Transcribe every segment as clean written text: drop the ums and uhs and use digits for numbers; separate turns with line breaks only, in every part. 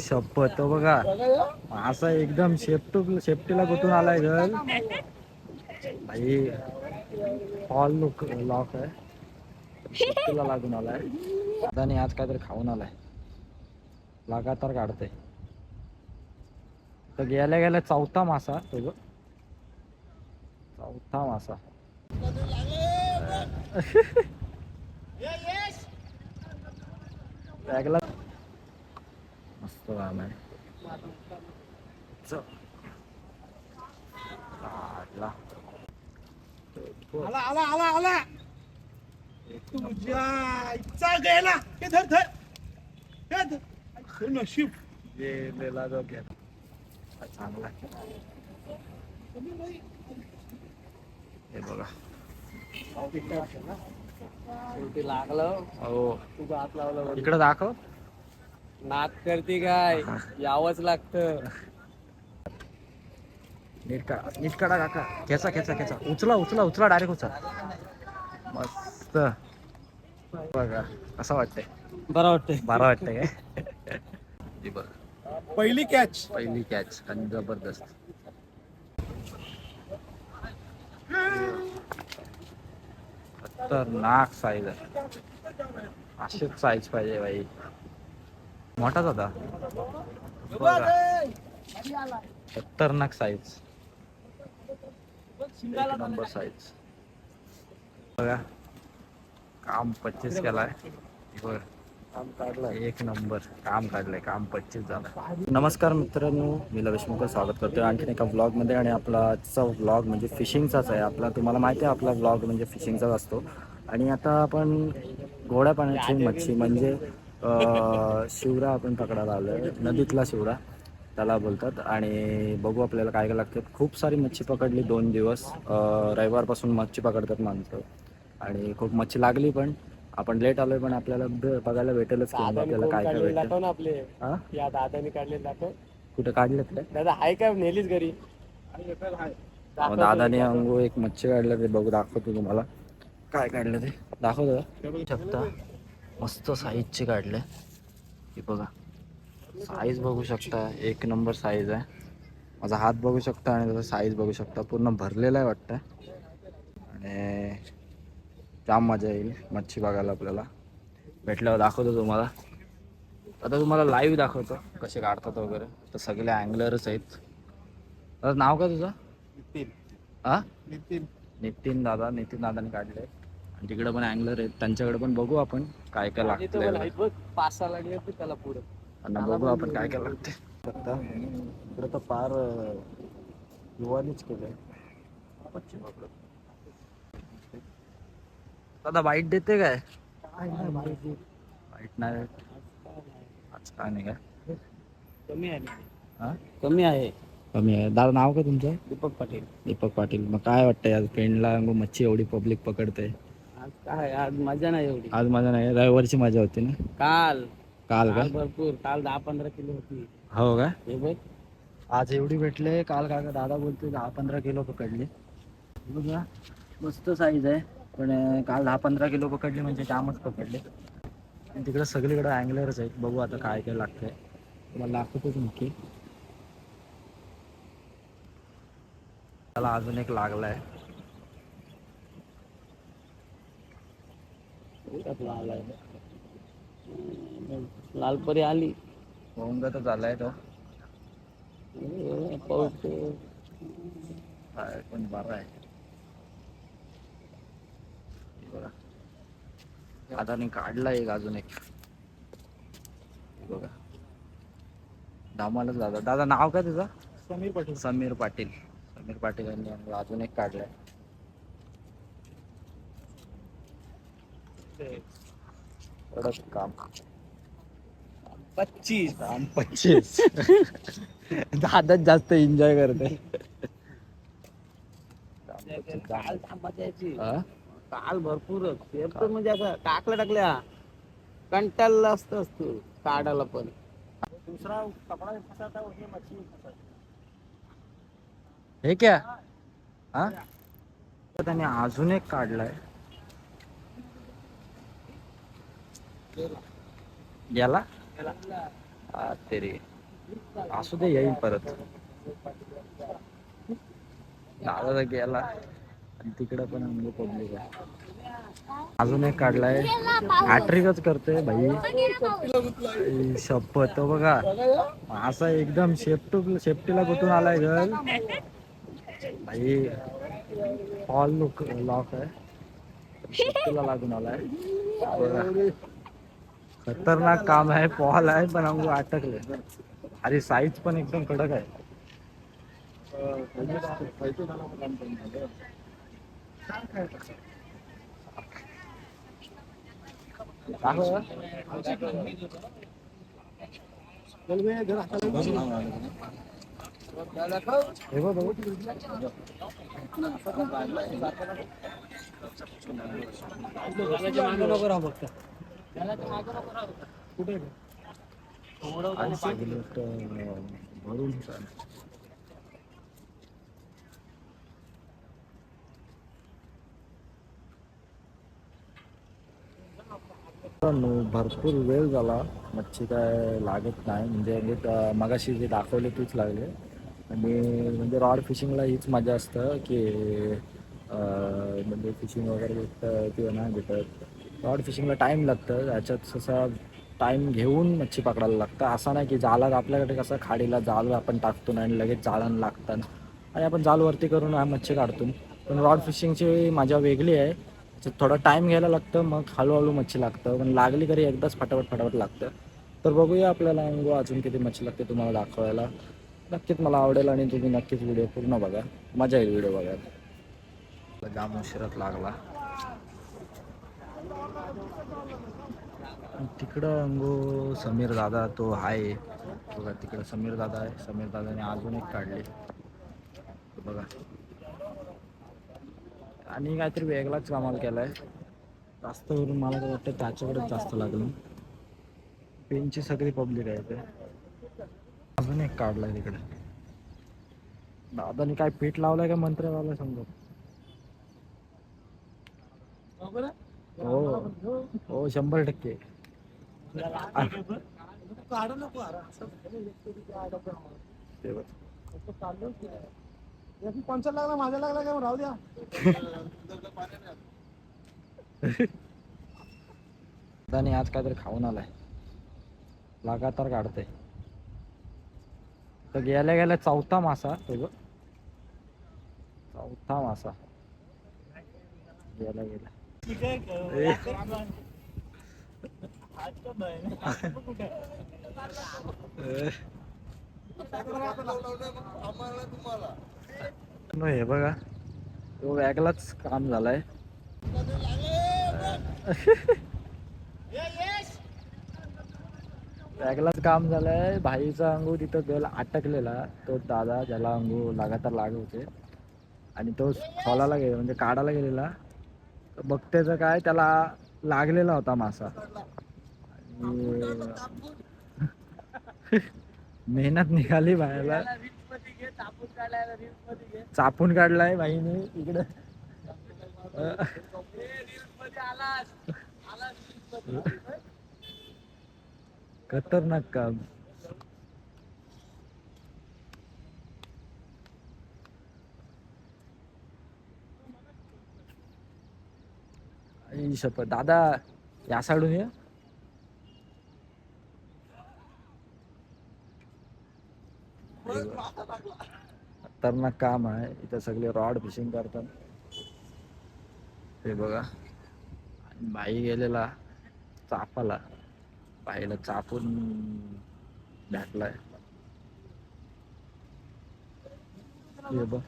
शपथ तो बघा असा एकदम शेपटीला कुठून आलाय गल भाई. हॉल लॉक आहे, शेपटीला लागून आलाय. आणि आज काहीतरी खाऊन आलाय, लगातार काढते. तर गेल्या गेल्या चौथा मासा तो, चौथा मासा. लागला मस्त काम आहे.
आला आला आला आला तुझ्या इच्छा गेला हे धर धर हे धर नशीब
गेलेला जो घ्या चांगला. हे बघा
शेवटी लागलं.
हो
तुझा हात लावला,
इकडे दाखव.
नाक करते काय, यावंच लागतं.
नीट काढा काका. खेचा खेचा खेचा, उचला उचला उचला, डायरेक्ट उचला. मस्त बघा कसं वाटतंय,
बरं वाटतंय.
बरं वाटतंय काय. बघ
पहिली कॅच.
पहिली कॅच आणि जबरदस्त. खतरनाक साईज आहे, अशीच साईज पाहिजे बाई. मोठाच होता बघा, खतरनाक साईज, एक नंबर साईज. बघा काम 25 केलाय बघ. एक नंबर काम काढलंय, काम 25 झालं. नमस्कार मित्रांनो, मी लवेश मुकर स्वागत करतोय आणखीन एका व्लॉगमध्ये. आणि आपला आजचा व्लॉग म्हणजे फिशिंगचाच आहे. आपला तुम्हाला माहिती आहे आपला व्लॉग म्हणजे फिशिंगचाच असतो. आणि आता आपण गोड्या पाण्याची मच्छी म्हणजे शिवरा आपण पकडायला आलो आहे. नदीतला शिवरा त्याला बोलतात. आणि बघू आपल्याला काय काय लागतं. खूप सारी मच्छी पकडली 2 दिवस, रविवारपासून मच्छी पकडतात माणसं. आणि खूप मच्छी लागली, पण आपण लेट आलोय, पण आपल्याला बघायला भेटेलच की आपल्याला काय काय भेटतं ना.
आपले या दादाने काढले दाखव.
कुठे काढलेत काय
दादा आहे का, नेलीच घरी.
दादाने अंगो एक मच्छी काढलं, ते बघू दाखवतो तुम्हाला काय काढलं ते दाखवतो शकता. मस्त साईजची काढले, हे बघा साईज बघू शकता, एक नंबर साईज आहे. माझा हात बघू शकता आणि त्याचा साईज बघू शकता, पूर्ण भरलेला आहे वाटतं. आणि जाम मजा येईल मच्छी बघायला. आपल्याला भेटल्यावर दाखवतो तुम्हाला. आता तुम्हाला लाईव्ह दाखवतो कसे काढतात वगैरे. तर सगळे अँगलरच आहेत. तर नाव काय तुझं?
नितीन.
हा
नितीन.
नितीन दादाने काढले. आणि तिकडे पण अँगलर आहेत, त्यांच्याकडे पण बघू आपण काय काय लागतं.
बघ 5-6 लागले त्याला पुढे.
आणि बघू आपण काय काय लागते. इकडं तर फार युवानीच केलंय मच्छी पकडत. दादा बाईट देते काय? बाईट नाही आज काय नाही काय.
कमी आहे.
हा
कमी आहे.
कमी आहे. दादा नाव काय तुमचं?
दीपक पाटील.
दीपक पाटील. मग काय वाटतंय आज फ्रेंडला मच्छी एवढी पब्लिक पकडते?
आज काय, आज मजा नाही एवढी.
आज मजा नाही, रविवारची मजा होती ना.
काल
काल का
भरपूर, काल 10-15 किलो होती.
हो का?
हे बघ
आज एवढी भेटले. काल का दादा बोलतो 10-15 किलो पकडले. बघा मस्त साईज आहे, पण काल 10-15 किलो पकडले म्हणजे जामच पकडले. आणि तिकडं सगळीकडे अँगलरच आहेत. बघू आता काय काय लागतंय, तुम्हाला दाखवतोच नक्की. त्याला अजून एक लागलाय.
लालपरी आली.
होऊन तर झालाय तो पण बरा आहे. बघा आता काढला एक, अजून एक बघा. दामालाच दादा. दादा नाव काय तुझं?
समीर पाटील.
समीर पाटील. समीर पाटील यांनी अजून एक काढलाय. काम 25 दादाच जास्त एन्जॉय करते.
काल मजा यायची. काल भरपूर म्हणजे असं टाकल्या कंटाळला असतो काढायला. पण
दुसरा कपडा फसाता हे मच्छी फसाता.
हे क्या हा त्याने अजून एक काढलाय. याला हा ते रे असू दे येईल परत. दादा तर गेला आणि तिकडे पण अंग पब्लिक आहे. अजून एक काढलाय हॅट्रिकच करतोय भाई. शपथ तो बघा असा एकदम शेफ्टीला कुठून आलाय घर भाई. ऑल लॉक आहे शेफ्टीला लागून आलाय बघा. खतरनाक काम आहे पॉल आहे पण अंगू अटकले. अरे साईज पण एकदम कडक आहे. भरून भरपूर वेळ झाला मच्छी काय लागत नाही. म्हणजे मगाशी जे दाखवले तीच लागले. आणि म्हणजे रॉड फिशिंगला हीच मजा असतं की म्हणजे फिशिंग वगैरे भेटतं किंवा नाही भेटत. रॉड फिशिंगला टाईम लागतं. याच्यात तसा टाईम घेऊन मच्छी पकडायला लागतं. असं नाही की जाळात आपल्याकडे कसं खाडीला जाळ आपण टाकतो आणि लगेच जाळण लागतं आणि आपण जाळवरती करून हा मच्छी काढतो. पण रॉड फिशिंगची मजा वेगळी आहे. थोडा टाईम घ्यायला लागतं मग हळूहळू मच्छी लागतं. पण लागली तरी एकदाच फटाफट लागतं. तर बघूया आपल्याला अजून किती मच्छी लागते तुम्हाला दाखवायला. नक्कीच मला आवडेल आणि तुम्ही नक्कीच व्हिडिओ पूर्ण बघा. मजा येईल व्हिडिओ बघायला. जाम उशिरात लागला. तिकडं अंगो समीर दादा तो आहे बघा. तिकडं समीर दादा आहे. समीर दादाने अजून एक काढले बघा. आणि काहीतरी वेगळाच कमाल केलाय. जास्त करून मला तर वाटतं त्याच्याकडेच जास्त लागलं. पेनची सगळी पब्लिक आहे ते. अजून एक काढलाय तिकडे. दादानी काय पीठ लावलाय का मंत्र लावलाय समजा. हो हो 100%.
कोणचा लागला माझा लागला काय राहू द्या.
दादानी आज काहीतरी खाऊन आलाय. लगातार काढतंय. तर गेल्या गेल्या चौथा मासा तो. चौथा मासा गेला गेला. हे बघा तो वेगळाच काम झालाय. वेगळाच काम झालंय. भाईचा अंगू तिथं गल अटकलेला. तो दादा ज्याला अंगू लगातार लागत होते आणि तो खोलाला गेला म्हणजे काढायला गेलेला. बघतेच काय त्याला लागलेला होता मासा. मेहनत निघाली बाहेरला. चापून काढलाय भाईने इकडं. खतरनाक काम. शपथ दादा या साईडून ये. खतरनाक काम आहे. इथं सगळे रॉड फिशिंग करतात. हे बघा भाई गेलेला चापाला. भाईला चापून भेटलाय. हे बघ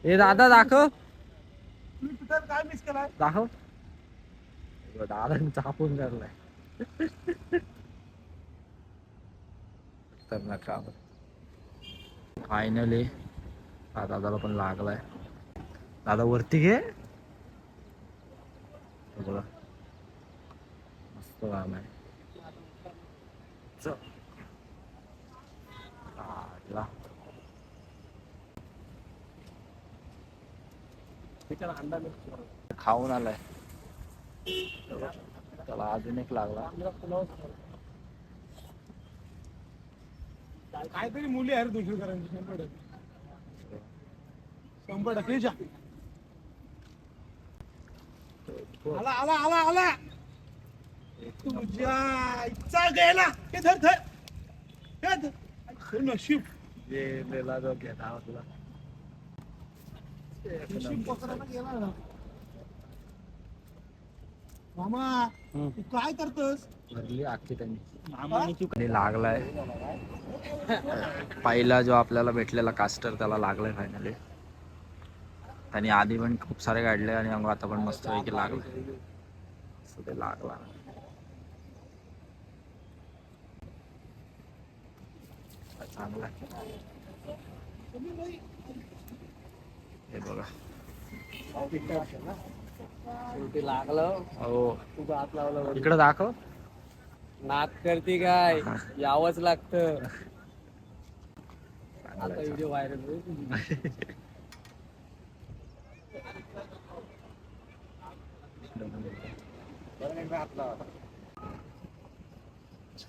हे दादा दाखव.
तुम्ही तिथं काय मिस केलाय
दाखव. दादाने चापून काढलाय. खतरनाक काम. फायनली दादाला पण लागलाय. दादा वरती घे. बघा मस्त काम आहे. खाऊन आलाय. त्याला अजून एक लागला.
काहीतरी मुली आहे रे दुसरीकरांची 100% जा. आला आला आला आला तुझ्या इच्छा गेला हे धर धर हे धर. नशीब
गेलेला जो घेता आपला.
नशीब पकडायला गेला ना. मामा तू काय करतोस?
भरली अख्खी त्यांनी.
मामाने
आणि लागलाय. पहिला जो आपल्याला भेटलेला कास्टर त्याला लागलाय फायनली. त्यांनी आधी पण खूप सारे काढले आणि मग आता पण मस्त पैकी लागले. ते लागला चांगला. हे बघा
शेवटी लागलं.
हो
तू हात लावला
इकडे दाखव.
नाक करते काय यावंच लागतं. आता व्हिडिओ व्हायरल होईल.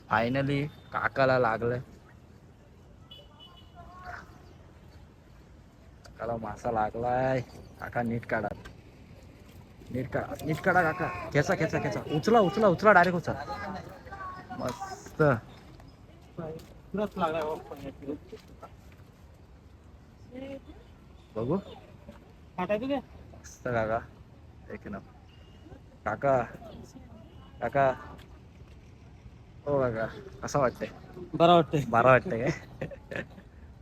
फायनली काकाला लागलंय. काकाला मासा लागलाय. काका नीट काढा. नीट काढा काका. खेचा खेचा खेचा. उचला उचला उचला डायरेक्ट उचला. मस्त बघू. मस्त काका. एक ना काका. काका हो काका कसं वाटतंय?
बरं वाटतंय.
बरं वाटतंय काय?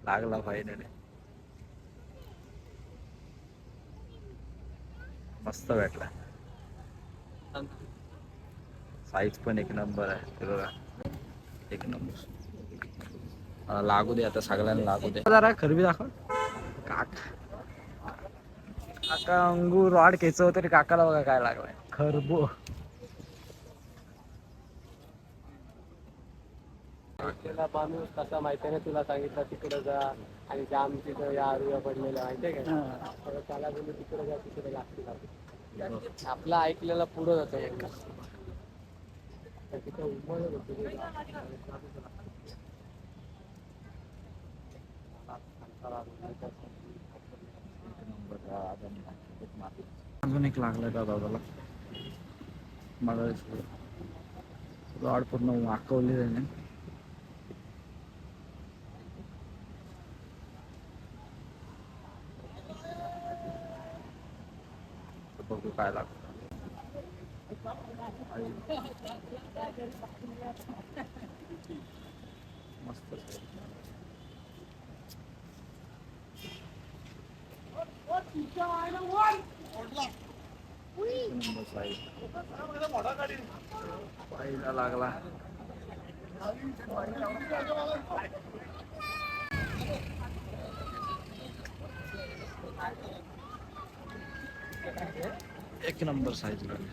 लागला फायनली. मस्त भेटला. साईज पण एक नंबर आहे. ते बघा एक नंबर. लागू दे आता सगळ्यांना लागू दे. जरा खरबी दाखव. काका अंगूर रॉड खेचव तरी काकाला बघा काय लागलाय. खरबो.
माणूस कसा माहितीये ना तुला सांगितलं तिकडे जा आणि जाम तिथं या आरुया पडलेल्या माहितीये का? त्याला बोलू तिकडे जा तिकडे लागते. आपला ऐकलेला पुढं जातो. तिथं उमळलं होतं.
अजून एक लागलाय दादाला. मला रॉड पूर्ण वाकवली त्याने. बघू काय लागतं. मस्त पहिला लागला. एक नंबर साईज लागली.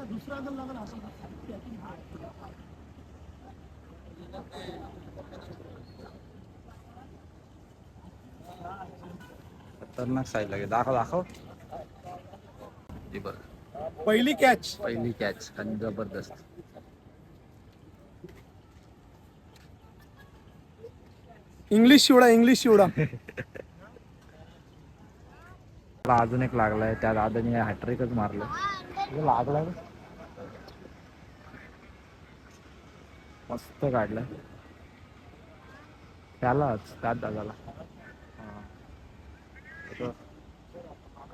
दुसरा लागला असं.
खतरनाक साईज लागेल. दाखव दाखव.
पहिली कॅच.
पहिली कॅच आणि जबरदस्त.
इंग्लिश शिवडा इंग्लिश शिवडा.
अजून एक लागलाय. त्या दादाने हॅट्रिकच मारलं. लागलाय मस्त काढलं. त्यालाच त्याच दादाला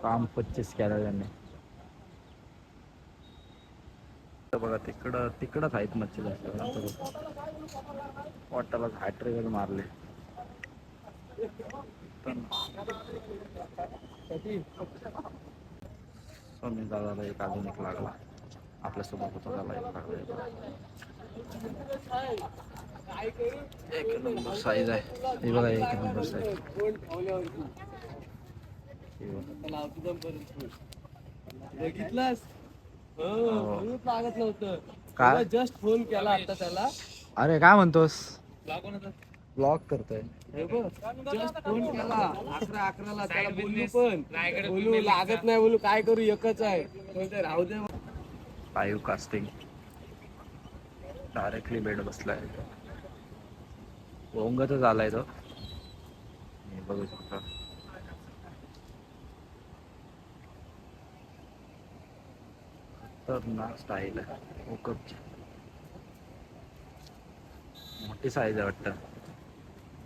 काम 25 केलं त्यांनी. बघा तिकडंच आहेत मच्छी जास्त. वाटायला हॅट्रिकच मारले. सोनी दादाला एक अजून एक लागला. आपल्यासोबत होता त्याला एक लागला. एक नंबर साईज आहे. हे बघा एक नंबर साईज.
बघितलंस? लागत नव्हतं.
काय
जस्ट फोन केला आता त्याला.
अरे काय म्हणतोस?
लागून
ब्लॉग करतोय.
जस्ट फोन केला 11:11ला त्याला बोललो पण बोलू लागत नाही बोलू काय करू एकच आहे बोलतोय राहू दे.
लाईव्ह कास्टिंग डायरेक्टली बेड बसलाय. ओंगतच आलाय तो. हे बघू शकता. खतरनाक स्टाईल आहे ओकपची. मोठी साईज आहे वाटतं.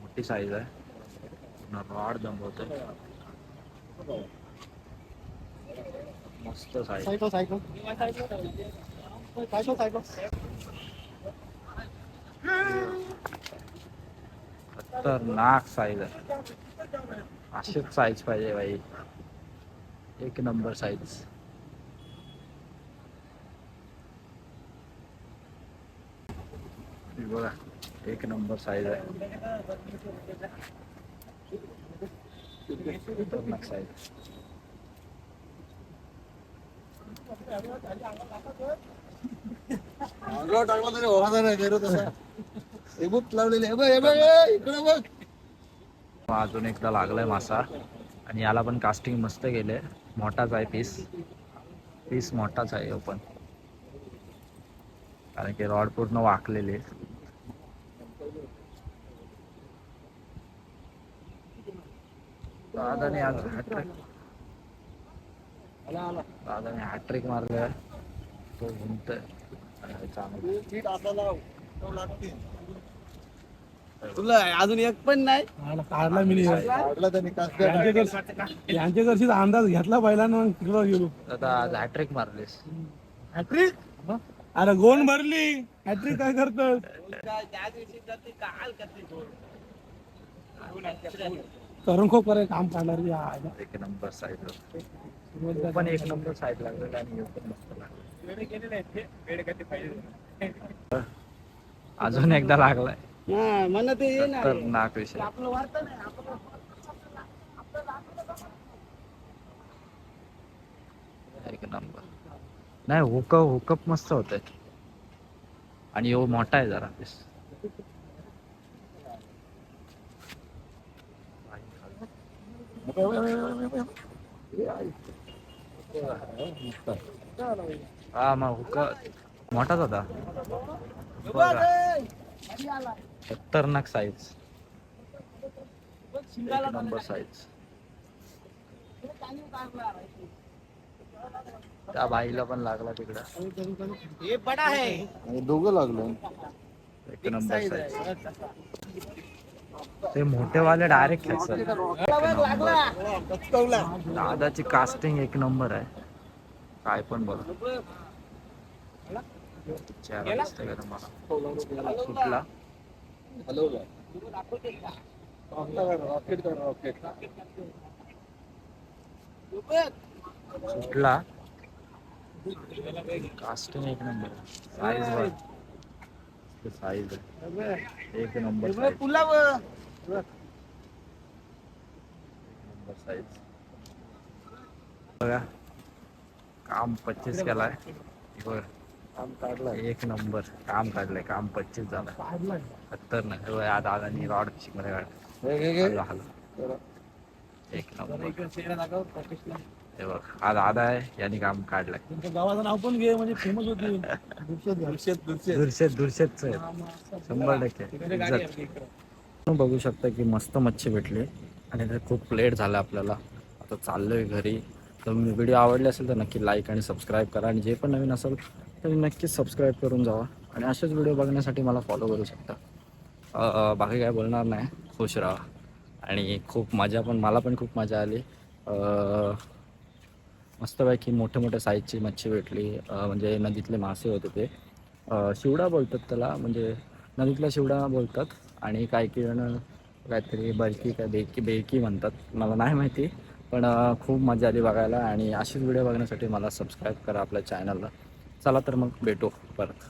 मोठी साईज आहे. रॉड दमवतोय. मस्त साईज. खतरनाक साईज आहे. अशीच साईज पाहिजे भाई. एक नंबर साईज. बघा एक नंबर साईज आहे. खतरनाक साईज.
टाकला तरी होणार नाही तसा. लावलेली इकडे बघ.
अजून एकदा लागलाय मासा आणि याला पण कास्टिंग मस्त गेले. मोठाच आहे पीस मोठाच आहे पण कारण की रॉड पूर्ण वाकलेले. दादाने आज हॅट्रिक मारले. तो घुमतोय
तुला अजून एक पण नाही
काढला मी यांच्या घरची अंदाज घेतला पहिला ना मग तिकडं गेलो.
दादा आज हॅट्रिक मारलेस.
हॅट्रिक अरे गोन भरली हॅट्रिक काय करतो. करून खूप करे काम काढणार.
एक नंबर साईज पण एक नंबर साईज लागलेला आणि पण मस्त लागला. अजून एकदा लागलाय. खतरनाक विषय. एक नंबर. नाही हुकअप मस्त होत आहे आणि यो मोठा आहे जरा पीस. हा मग हुक मोठाच होता. खतरनाक साईज. एक नंबर साईज. त्या बाईला पण लागला तिकडं.
हे बडा आहे.
दोघं लागलं.
एक नंबर साईज. ते मोठेवाले डायरेक्ट दादाची कास्टिंग एक नंबर आहे. काय पण बोला. सुटला. सुटला. कास्टिंग एक नंबर. साईज वर साईज एक नंबर साईज. बघा काम 25 केलाय. काम काढलाय एक नंबर. काम काढलंय. काम 25 झालं. खतरनाक. आज दादानी रॉड फिशिंग मध्ये काढलं. एक नंबर. हे बघ हा दादा आहे यांनी काम काढलंय.
गावाचं नाव पण घे म्हणजे फेमस होती.
दुर्शेत 100%. बघू शकता की मस्त मच्छी भेटली आणि ते खूप लेट झालं आपल्याला. आता चाललोय घरी. तर व्हिडिओ आवडले असेल तर नक्की लाईक आणि सबस्क्राईब करा आणि जे पण नवीन असेल तर नक्कीच सबस्क्राईब करून जावा आणि असेच व्हिडिओ बघण्यासाठी मला फॉलो करू शकता. बाकी काय बोलणार नाही. खुश राहा आणि खूप मजा पण मला पण खूप मजा आली. मस्तपैकी मोठ्या साईजची मच्छी भेटली. म्हणजे नदीतले मासे होते ते शिवडा बोलतात त्याला. म्हणजे नदीतला शिवडा बोलतात आणि काही जण काहीतरी बरकी काय बेकी म्हणतात. मला नाही माहिती पण खूप मजा आली बघायला आणि अशीच व्हिडिओ बघण्यासाठी मला सबस्क्राईब करा आपल्या चॅनलला. चला तर मग भेटू परत.